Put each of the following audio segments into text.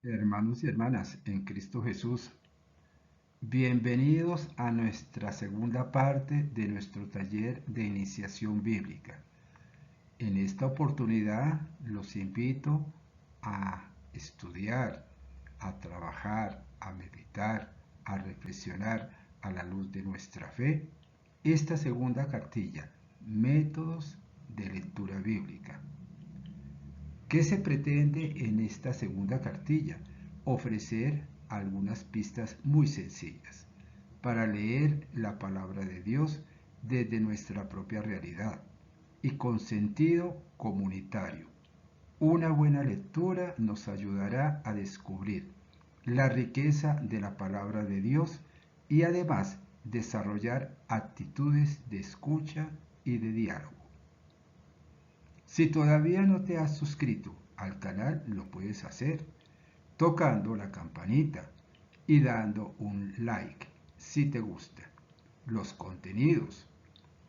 Hermanos y hermanas en Cristo Jesús, bienvenidos a nuestra segunda parte de nuestro taller de iniciación bíblica. En esta oportunidad los invito a estudiar, a trabajar, a meditar, a reflexionar a la luz de nuestra fe esta segunda cartilla, Métodos de lectura bíblica. ¿Qué se pretende en esta segunda cartilla? Ofrecer algunas pistas muy sencillas para leer la palabra de Dios desde nuestra propia realidad y con sentido comunitario. Una buena lectura nos ayudará a descubrir la riqueza de la palabra de Dios y además desarrollar actitudes de escucha y de diálogo. Si todavía no te has suscrito al canal, lo puedes hacer tocando la campanita y dando un like si te gustan los contenidos.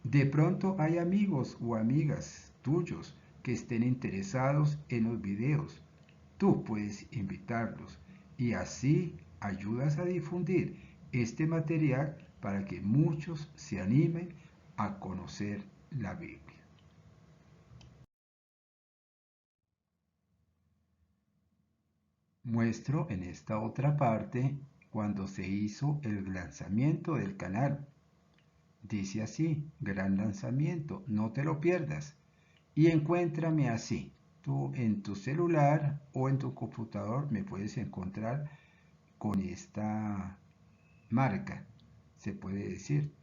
De pronto hay amigos o amigas tuyos que estén interesados en los videos. Tú puedes invitarlos y así ayudas a difundir este material para que muchos se animen a conocer la Biblia. Muestro en esta otra parte cuando se hizo el lanzamiento del canal. Dice así, gran lanzamiento, no te lo pierdas. Y encuéntrame así. Tú en tu celular o en tu computador me puedes encontrar con esta marca. Se puede decir,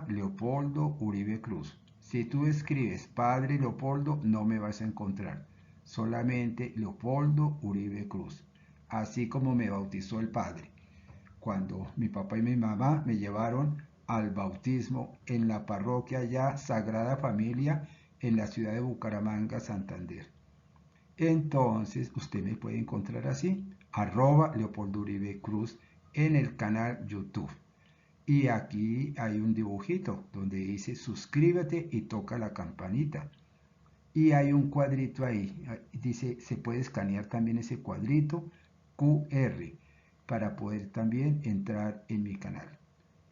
@Leopoldo Uribe Cruz. Si tú escribes Padre Leopoldo, no me vas a encontrar. Solamente Leopoldo Uribe Cruz. Así como me bautizó el Padre cuando mi papá y mi mamá me llevaron al bautismo en la parroquia ya Sagrada Familia en la ciudad de Bucaramanga, Santander. Entonces usted me puede encontrar así, @Leopoldo Uribe Cruz en el canal YouTube. Y aquí hay un dibujito donde dice suscríbete y toca la campanita. Y hay un cuadrito ahí, dice, se puede escanear también ese cuadrito QR para poder también entrar en mi canal.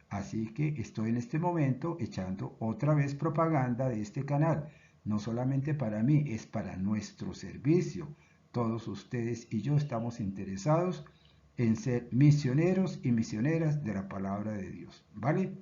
Así que estoy en este momento echando otra vez propaganda de este canal. No solamente para mí, es para nuestro servicio. Todos ustedes y yo estamos interesados en ser misioneros y misioneras de la palabra de Dios. ¿Vale?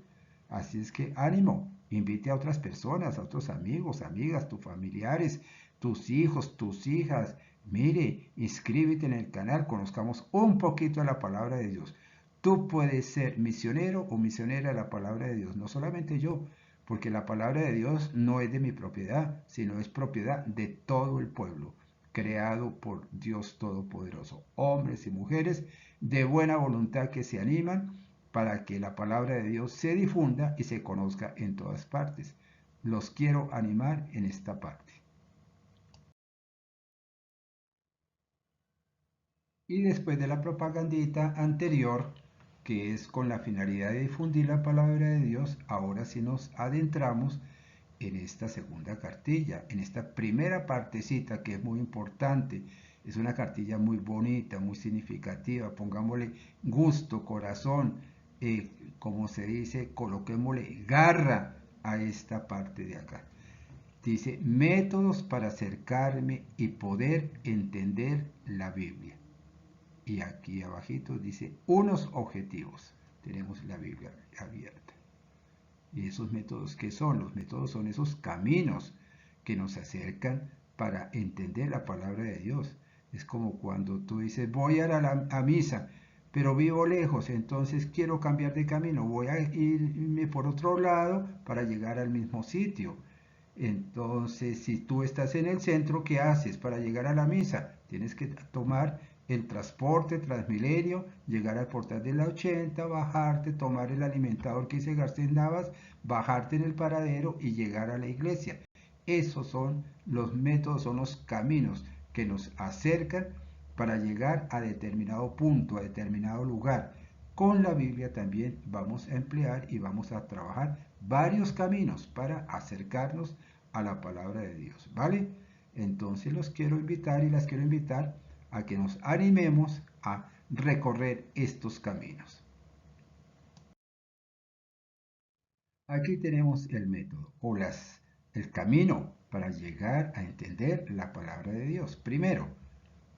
Así es que ánimo, invite a otras personas, a otros amigos, amigas, tus familiares, tus hijos, tus hijas. Mire, inscríbete en el canal, conozcamos un poquito de la palabra de Dios. Tú puedes ser misionero o misionera de la palabra de Dios, no solamente yo, porque la palabra de Dios no es de mi propiedad, sino es propiedad de todo el pueblo, creado por Dios Todopoderoso. Hombres y mujeres de buena voluntad que se animan para que la palabra de Dios se difunda y se conozca en todas partes. Los quiero animar en esta parte. Y después de la propagandita anterior, que es con la finalidad de difundir la palabra de Dios, ahora sí nos adentramos en esta segunda cartilla, en esta primera partecita que es muy importante. Es una cartilla muy bonita, muy significativa. Pongámosle gusto, corazón, como se dice, coloquémosle garra a esta parte de acá. Dice, métodos para acercarme y poder entender la Biblia. Y aquí abajito dice, unos objetivos. Tenemos la Biblia abierta. ¿Y esos métodos qué son? Los métodos son esos caminos que nos acercan para entender la palabra de Dios. Es como cuando tú dices, voy a misa, pero vivo lejos, entonces quiero cambiar de camino, voy a irme por otro lado para llegar al mismo sitio. Entonces, si tú estás en el centro, ¿qué haces para llegar a la misa? Tienes que tomar el transporte Transmilenio, llegar al portal de la 80, bajarte, tomar el alimentador que dice Garcés Navas, bajarte en el paradero y llegar a la iglesia. Esos son los métodos, son los caminos que nos acercan para llegar a determinado punto, a determinado lugar. Con la Biblia también vamos a emplear y vamos a trabajar varios caminos para acercarnos a la palabra de Dios, ¿vale? Entonces los quiero invitar y las quiero invitar a que nos animemos a recorrer estos caminos. Aquí tenemos el método o el camino para llegar a entender la palabra de Dios. Primero,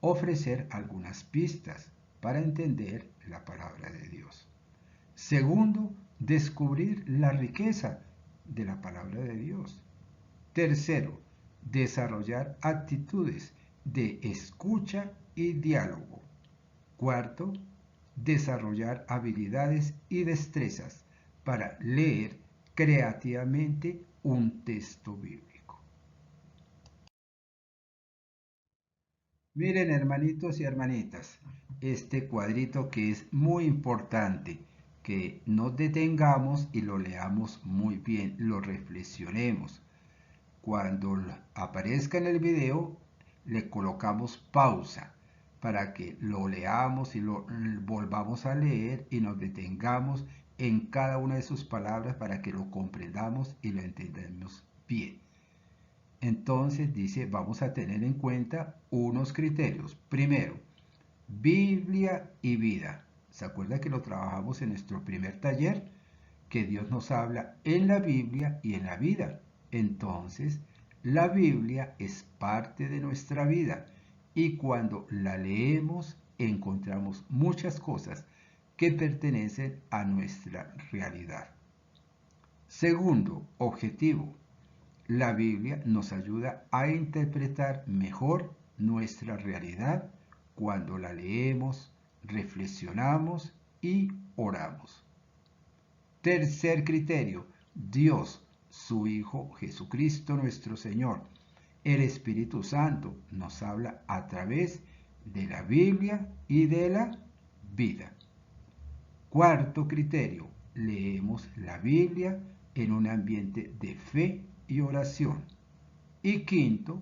ofrecer algunas pistas para entender la palabra de Dios. Segundo, descubrir la riqueza de la palabra de Dios. Tercero, desarrollar actitudes de escucha y diálogo. Cuarto, desarrollar habilidades y destrezas para leer creativamente un texto bíblico. Miren, hermanitos y hermanitas, este cuadrito que es muy importante, que nos detengamos y lo leamos muy bien, lo reflexionemos. Cuando aparezca en el video, le colocamos pausa para que lo leamos y lo volvamos a leer y nos detengamos en cada una de sus palabras para que lo comprendamos y lo entendamos bien. Entonces dice, vamos a tener en cuenta unos criterios. Primero, Biblia y vida. ¿Se acuerda que lo trabajamos en nuestro primer taller? Que Dios nos habla en la Biblia y en la vida. Entonces, la Biblia es parte de nuestra vida y cuando la leemos encontramos muchas cosas que pertenecen a nuestra realidad. Segundo, objetivo. La Biblia nos ayuda a interpretar mejor nuestra realidad cuando la leemos, reflexionamos y oramos. Tercer criterio, Dios, su Hijo Jesucristo nuestro Señor, el Espíritu Santo nos habla a través de la Biblia y de la vida. Cuarto criterio, leemos la Biblia en un ambiente de fe y oración. Y quinto,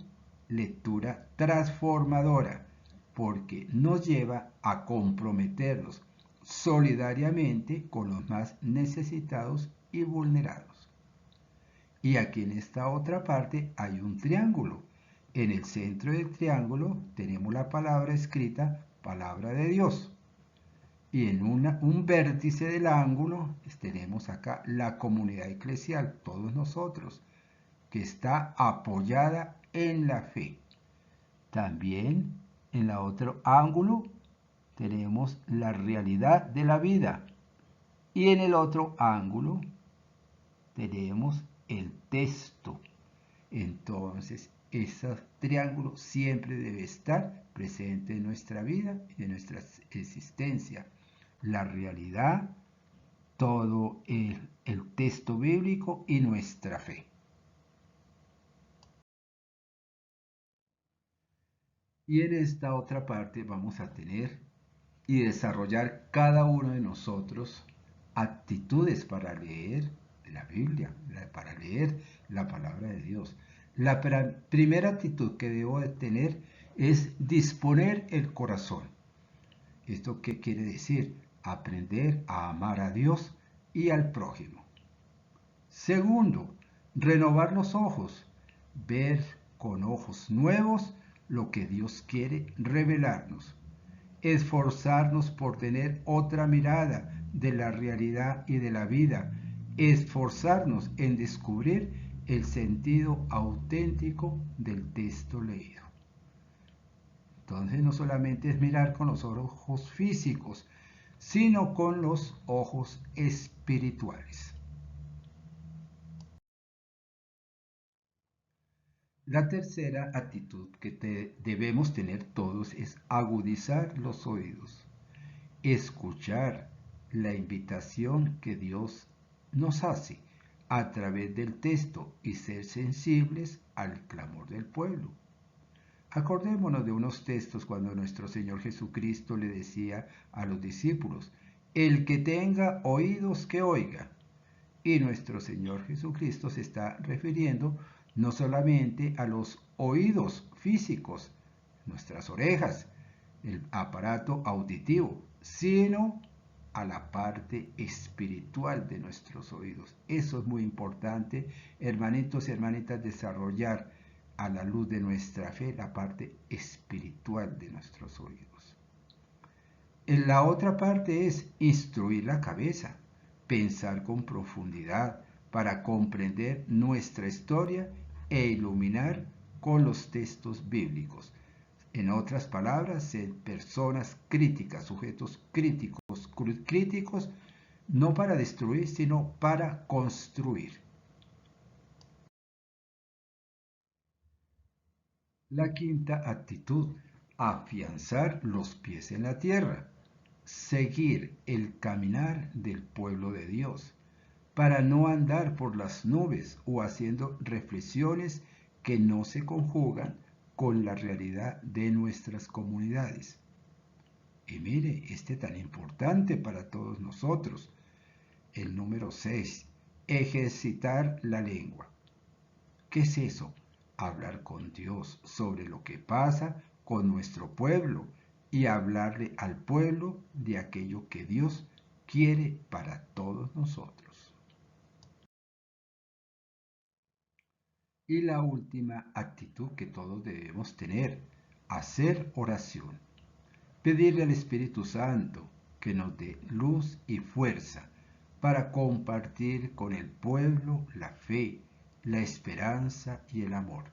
lectura transformadora, porque nos lleva a comprometernos solidariamente con los más necesitados y vulnerados. Y aquí en esta otra parte hay un triángulo. En el centro del triángulo tenemos la palabra escrita, palabra de Dios. Y en un vértice del ángulo tenemos acá la comunidad eclesial, todos nosotros, que está apoyada en la fe. También en el otro ángulo tenemos la realidad de la vida. Y en el otro ángulo tenemos el texto. Entonces, ese triángulo siempre debe estar presente en nuestra vida y en nuestra existencia. La realidad, todo el texto bíblico y nuestra fe. Y en esta otra parte vamos a tener y desarrollar cada uno de nosotros actitudes para leer la Biblia, para leer la palabra de Dios. La primera actitud que debo de tener es disponer el corazón. ¿Esto qué quiere decir? Aprender a amar a Dios y al prójimo. Segundo, renovar los ojos, ver con ojos nuevos lo que Dios quiere revelarnos. Esforzarnos por tener otra mirada de la realidad y de la vida. Esforzarnos en descubrir el sentido auténtico del texto leído. Entonces no solamente es mirar con los ojos físicos, sino con los ojos espirituales. La tercera actitud que debemos tener todos es agudizar los oídos, escuchar la invitación que Dios nos hace a través del texto y ser sensibles al clamor del pueblo. Acordémonos de unos textos cuando nuestro Señor Jesucristo le decía a los discípulos, el que tenga oídos que oiga. Y nuestro Señor Jesucristo se está refiriendo no solamente a los oídos físicos, nuestras orejas, el aparato auditivo, sino a la parte espiritual de nuestros oídos. Eso es muy importante, hermanitos y hermanitas, desarrollar a la luz de nuestra fe la parte espiritual. intelectual de nuestros oídos. En la otra parte es instruir la cabeza, pensar con profundidad para comprender nuestra historia e iluminar con los textos bíblicos. En otras palabras, ser personas críticas, sujetos críticos, no para destruir, sino para construir. La quinta actitud, afianzar los pies en la tierra, seguir el caminar del pueblo de Dios, para no andar por las nubes o haciendo reflexiones que no se conjugan con la realidad de nuestras comunidades. Y mire, este tan importante para todos nosotros, el número 6, ejercitar la lengua. ¿Qué es eso? Hablar con Dios sobre lo que pasa con nuestro pueblo y hablarle al pueblo de aquello que Dios quiere para todos nosotros. Y la última actitud que todos debemos tener, hacer oración. Pedirle al Espíritu Santo que nos dé luz y fuerza para compartir con el pueblo la fe, la esperanza y el amor.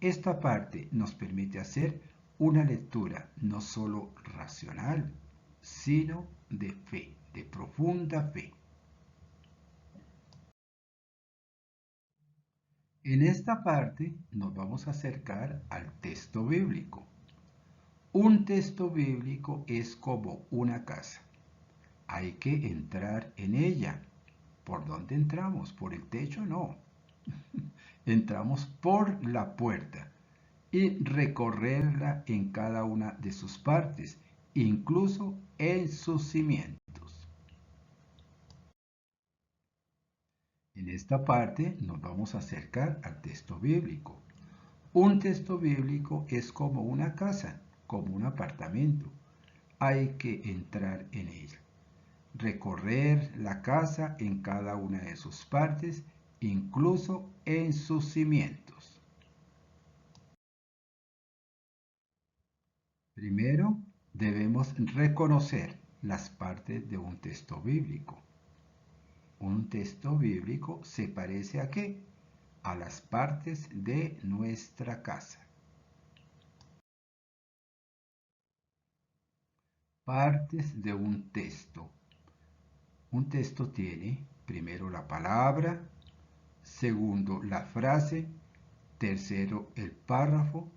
Esta parte nos permite hacer una lectura no solo racional, sino de fe, de profunda fe. En esta parte nos vamos a acercar al texto bíblico. Un texto bíblico es como una casa. Hay que entrar en ella. ¿Por dónde entramos? ¿Por el techo? No. Entramos por la puerta y recorrerla en cada una de sus partes, incluso en sus cimientos. En esta parte nos vamos a acercar al texto bíblico. Un texto bíblico es como una casa, como un apartamento. Hay que entrar en ella, recorrer la casa en cada una de sus partes, incluso en sus cimientos. Primero, debemos reconocer las partes de un texto bíblico. Un texto bíblico se parece ¿a qué? A las partes de nuestra casa. Partes de un texto. Un texto tiene primero la palabra, segundo la frase, tercero el párrafo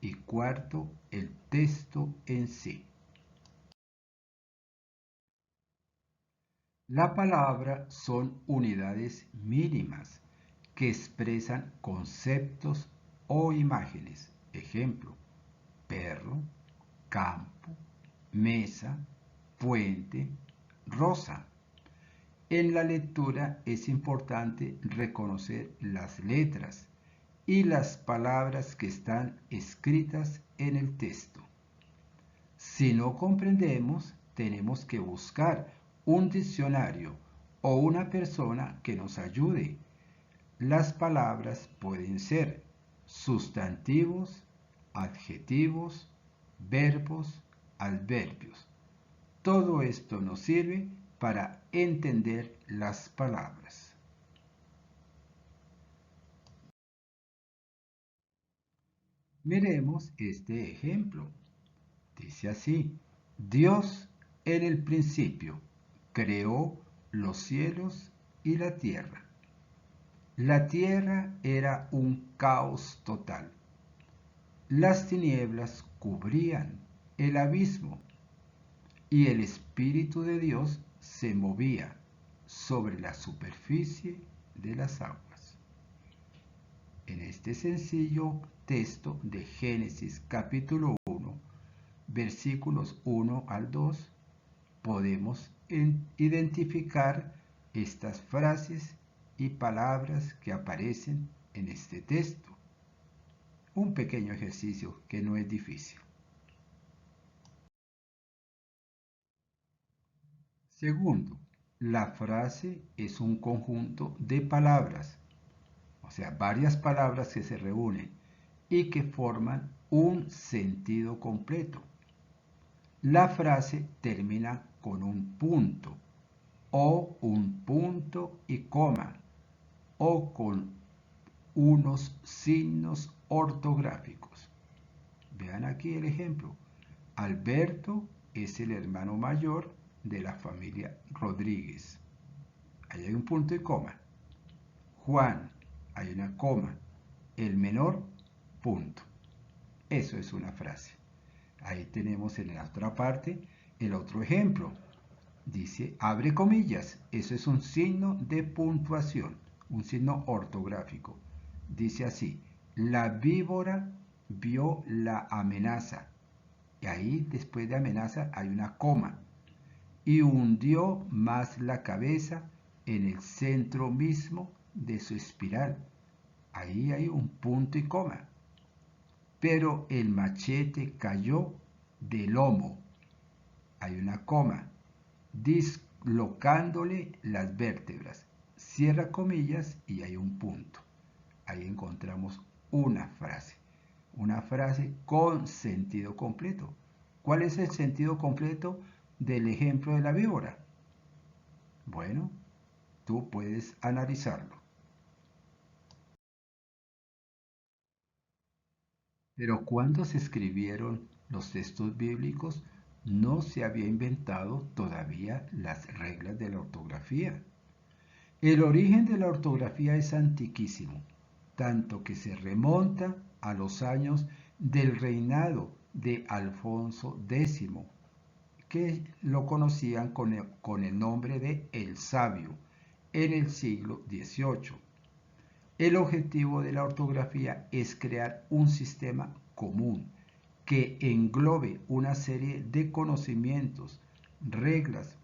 y cuarto el texto en sí. La palabra son unidades mínimas que expresan conceptos o imágenes. Ejemplo, perro, campo, mesa, puente, rosa. En la lectura es importante reconocer las letras y las palabras que están escritas en el texto. Si no comprendemos, tenemos que buscar un diccionario o una persona que nos ayude. Las palabras pueden ser sustantivos, adjetivos, verbos, adverbios. Todo esto nos sirve para entender las palabras. Miremos este ejemplo. Dice así, Dios en el principio creó los cielos y la tierra. La tierra era un caos total. Las tinieblas cubrían el abismo y el Espíritu de Dios se movía sobre la superficie de las aguas. En este sencillo texto de Génesis capítulo 1, versículos 1 al 2, podemos identificar estas frases y palabras que aparecen en este texto. Un pequeño ejercicio que no es difícil. Segundo, la frase es un conjunto de palabras, o sea, varias palabras que se reúnen y que forman un sentido completo. La frase termina con un punto o un punto y coma o con unos signos ortográficos. Vean aquí el ejemplo. Alberto es el hermano mayor de la familia Rodríguez. Ahí hay un punto y coma. Juan, hay una coma. El menor, punto. Eso es una frase. Ahí tenemos en la otra parte el otro ejemplo. Dice, abre comillas. Eso es un signo de puntuación, un signo ortográfico. Dice así, la víbora vio la amenaza. Y ahí después de amenaza hay una coma. Y hundió más la cabeza en el centro mismo de su espiral. Ahí hay un punto y coma. Pero el machete cayó de lomo. Hay una coma, dislocándole las vértebras. Cierra comillas y hay un punto. Ahí encontramos una frase con sentido completo. ¿Cuál es el sentido completo del ejemplo de la víbora? Bueno, tú puedes analizarlo. Pero cuando se escribieron los textos bíblicos, no se había inventado todavía las reglas de la ortografía. El origen de la ortografía es antiquísimo, tanto que se remonta a los años del reinado de Alfonso X, que lo conocían con el nombre de El Sabio, en el siglo XVIII. El objetivo de la ortografía es crear un sistema común que englobe una serie de conocimientos, reglas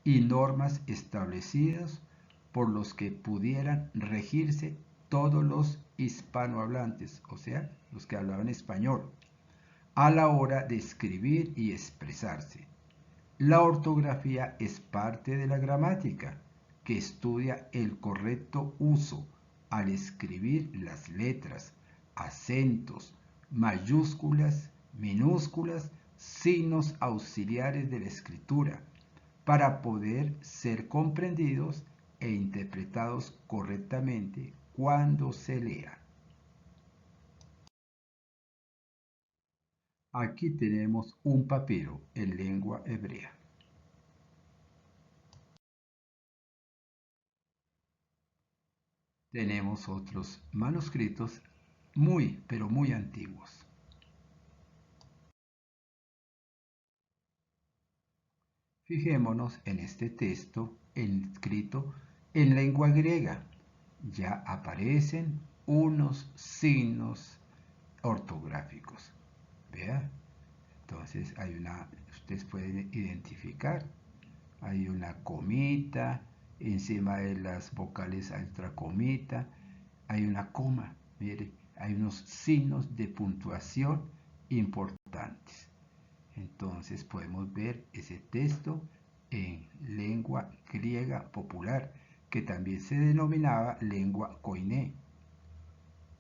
y normas establecidas por los que pudieran regirse todos los hispanohablantes, o sea, los que hablaban español, a la hora de escribir y expresarse. La ortografía es parte de la gramática, que estudia el correcto uso al escribir las letras, acentos, mayúsculas, minúsculas, signos auxiliares de la escritura, para poder ser comprendidos e interpretados correctamente cuando se lea. Aquí tenemos un papiro en lengua hebrea. Tenemos otros manuscritos pero muy antiguos. Fijémonos en este texto escrito en lengua griega. Ya aparecen unos signos ortográficos. Vea, entonces ustedes pueden identificar, hay una comita, encima de las vocales hay otra comita, hay una coma, mire, hay unos signos de puntuación importantes. Entonces podemos ver ese texto en lengua griega popular, que también se denominaba lengua koiné.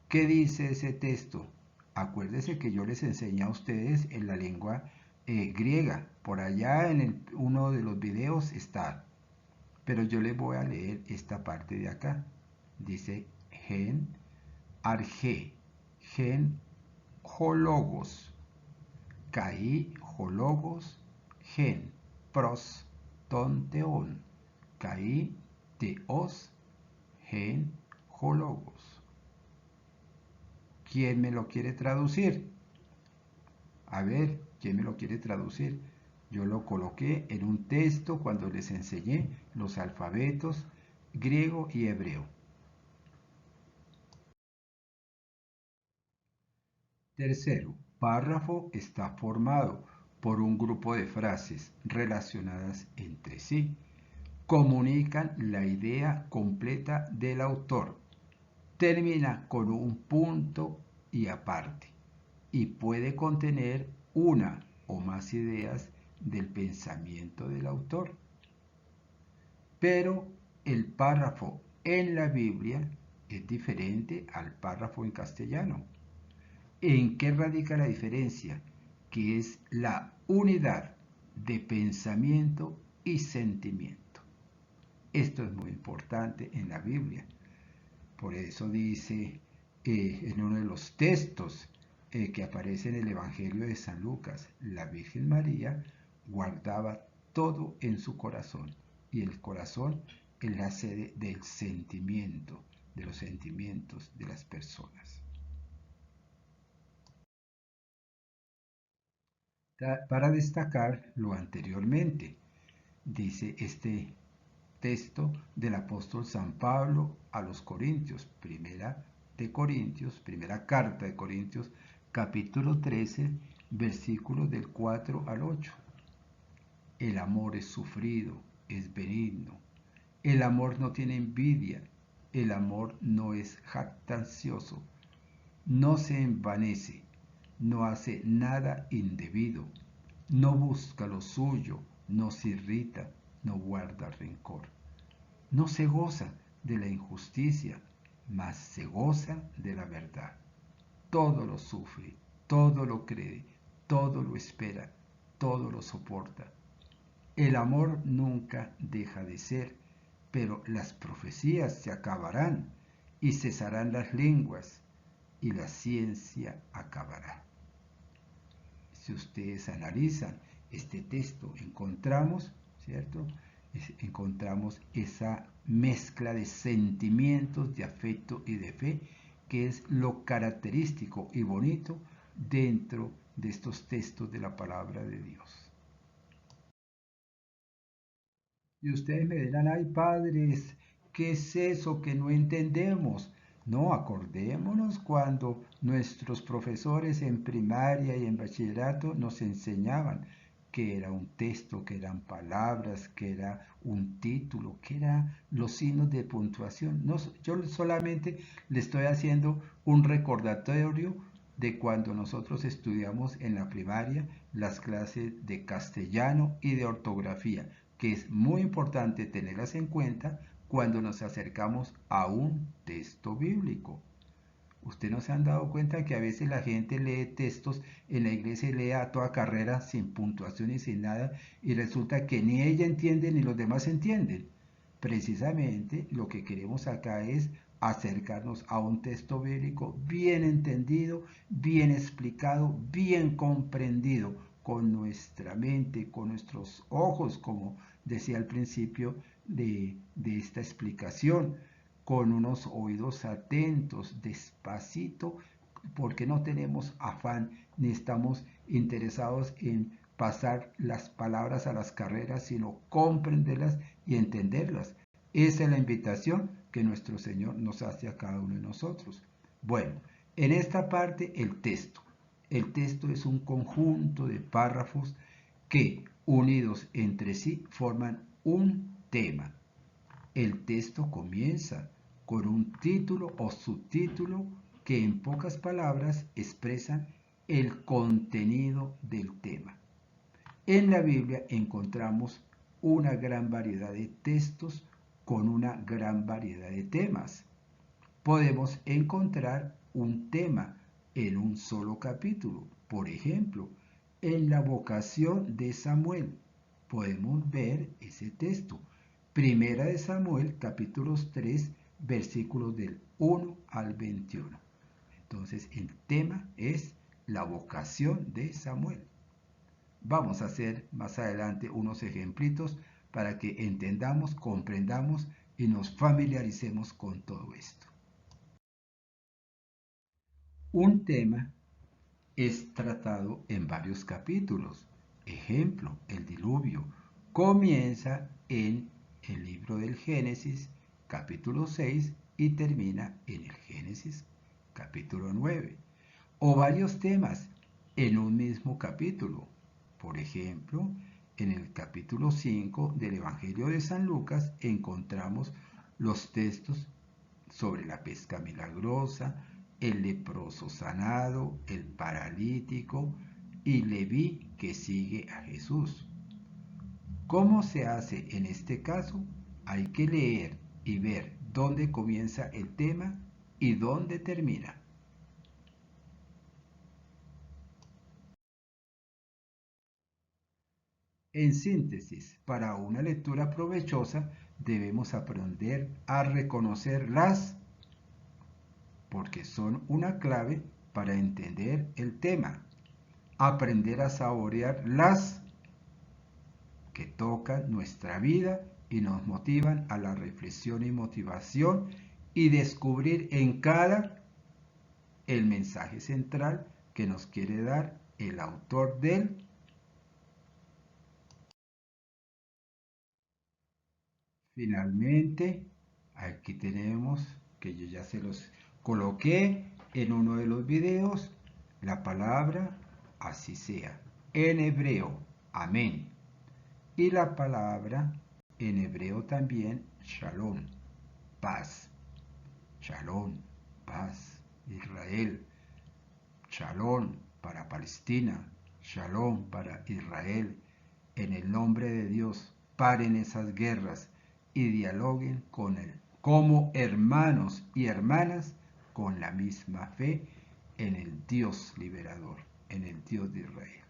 ¿Qué dice ese texto? Acuérdense que yo les enseñé a ustedes en la lengua griega. Por allá en uno de los videos está. Pero yo les voy a leer esta parte de acá. Dice gen, arge, gen, hologos, kai, hologos, gen, pros, ton, teon, kai, teos, gen, hologos. ¿Quién me lo quiere traducir? A ver, ¿quién me lo quiere traducir? Yo lo coloqué en un texto cuando les enseñé los alfabetos griego y hebreo. Tercero, párrafo está formado por un grupo de frases relacionadas entre sí. Comunican la idea completa del autor. Termina con un punto y aparte. Y puede contener una o más ideas del pensamiento del autor. Pero el párrafo en la Biblia es diferente al párrafo en castellano. ¿En qué radica la diferencia? Que es la unidad de pensamiento y sentimiento. Esto es muy importante en la Biblia. Por eso dice en uno de los textos que aparece en el Evangelio de San Lucas, la Virgen María guardaba todo en su corazón, y el corazón es la sede del sentimiento, de los sentimientos de las personas. Para destacar lo anteriormente, dice este texto del apóstol San Pablo a los Corintios, primera carta de Corintios, capítulo 13, versículos del 4 al 8. El amor es sufrido, es benigno. El amor no tiene envidia. El amor no es jactancioso. No se envanece. No hace nada indebido. No busca lo suyo. No se irrita. No guarda rencor. No se goza de la injusticia, mas se goza de la verdad. Todo lo sufre, todo lo cree, todo lo espera, todo lo soporta. El amor nunca deja de ser, pero las profecías se acabarán y cesarán las lenguas y la ciencia acabará. Si ustedes analizan este texto, encontramos, ¿cierto? Encontramos esa mezcla de sentimientos, de afecto y de fe, que es lo característico y bonito dentro de estos textos de la palabra de Dios. Y ustedes me dirán, ay padres, ¿qué es eso que no entendemos? No, acordémonos cuando nuestros profesores en primaria y en bachillerato nos enseñaban que era un texto, que eran palabras, que era un título, que eran los signos de puntuación. No, yo solamente le estoy haciendo un recordatorio de cuando nosotros estudiamos en la primaria las clases de castellano y de ortografía, que es muy importante tenerlas en cuenta cuando nos acercamos a un texto bíblico. ¿Usted no se han dado cuenta que a veces la gente lee textos en la iglesia y lee a toda carrera sin puntuación y sin nada, y resulta que ni ella entiende ni los demás entienden? Precisamente lo que queremos acá es acercarnos a un texto bíblico bien entendido, bien explicado, bien comprendido con nuestra mente, con nuestros ojos, como decía al principio de esta explicación, con unos oídos atentos, despacito, porque no tenemos afán ni estamos interesados en pasar las palabras a las carreras, sino comprenderlas y entenderlas. Esa es la invitación que nuestro Señor nos hace a cada uno de nosotros. Bueno, en esta parte el texto. El texto es un conjunto de párrafos que, unidos entre sí, forman un tema. El texto comienza con un título o subtítulo que en pocas palabras expresan el contenido del tema. En la Biblia encontramos una gran variedad de textos con una gran variedad de temas. Podemos encontrar un tema en un solo capítulo. Por ejemplo, en la vocación de Samuel podemos ver ese texto. Primera de Samuel, capítulos 3, versículos del 1 al 21. Entonces, el tema es la vocación de Samuel. Vamos a hacer más adelante unos ejemplitos para que entendamos, comprendamos y nos familiaricemos con todo esto. Un tema es tratado en varios capítulos. Ejemplo, el diluvio comienza en el libro del Génesis, capítulo 6, y termina en el Génesis, capítulo 9. O varios temas en un mismo capítulo. Por ejemplo, en el capítulo 5 del Evangelio de San Lucas encontramos los textos sobre la pesca milagrosa, el leproso sanado, el paralítico y Leví que sigue a Jesús. ¿Cómo se hace en este caso? Hay que leer y ver dónde comienza el tema y dónde termina. En síntesis, para una lectura provechosa debemos aprender a reconocer las, porque son una clave para entender el tema. Aprender a saborear las que tocan nuestra vida y nos motivan a la reflexión y motivación y descubrir en cada el mensaje central que nos quiere dar el autor del. Finalmente, aquí tenemos que yo ya se los coloqué en uno de los videos, la palabra así sea, en hebreo, amén. Y la palabra en hebreo también, shalom, paz. Shalom, paz, Israel. Shalom para Palestina. Shalom para Israel. En el nombre de Dios, paren esas guerras y dialoguen con él como hermanos y hermanas con la misma fe en el Dios liberador, en el Dios de Israel.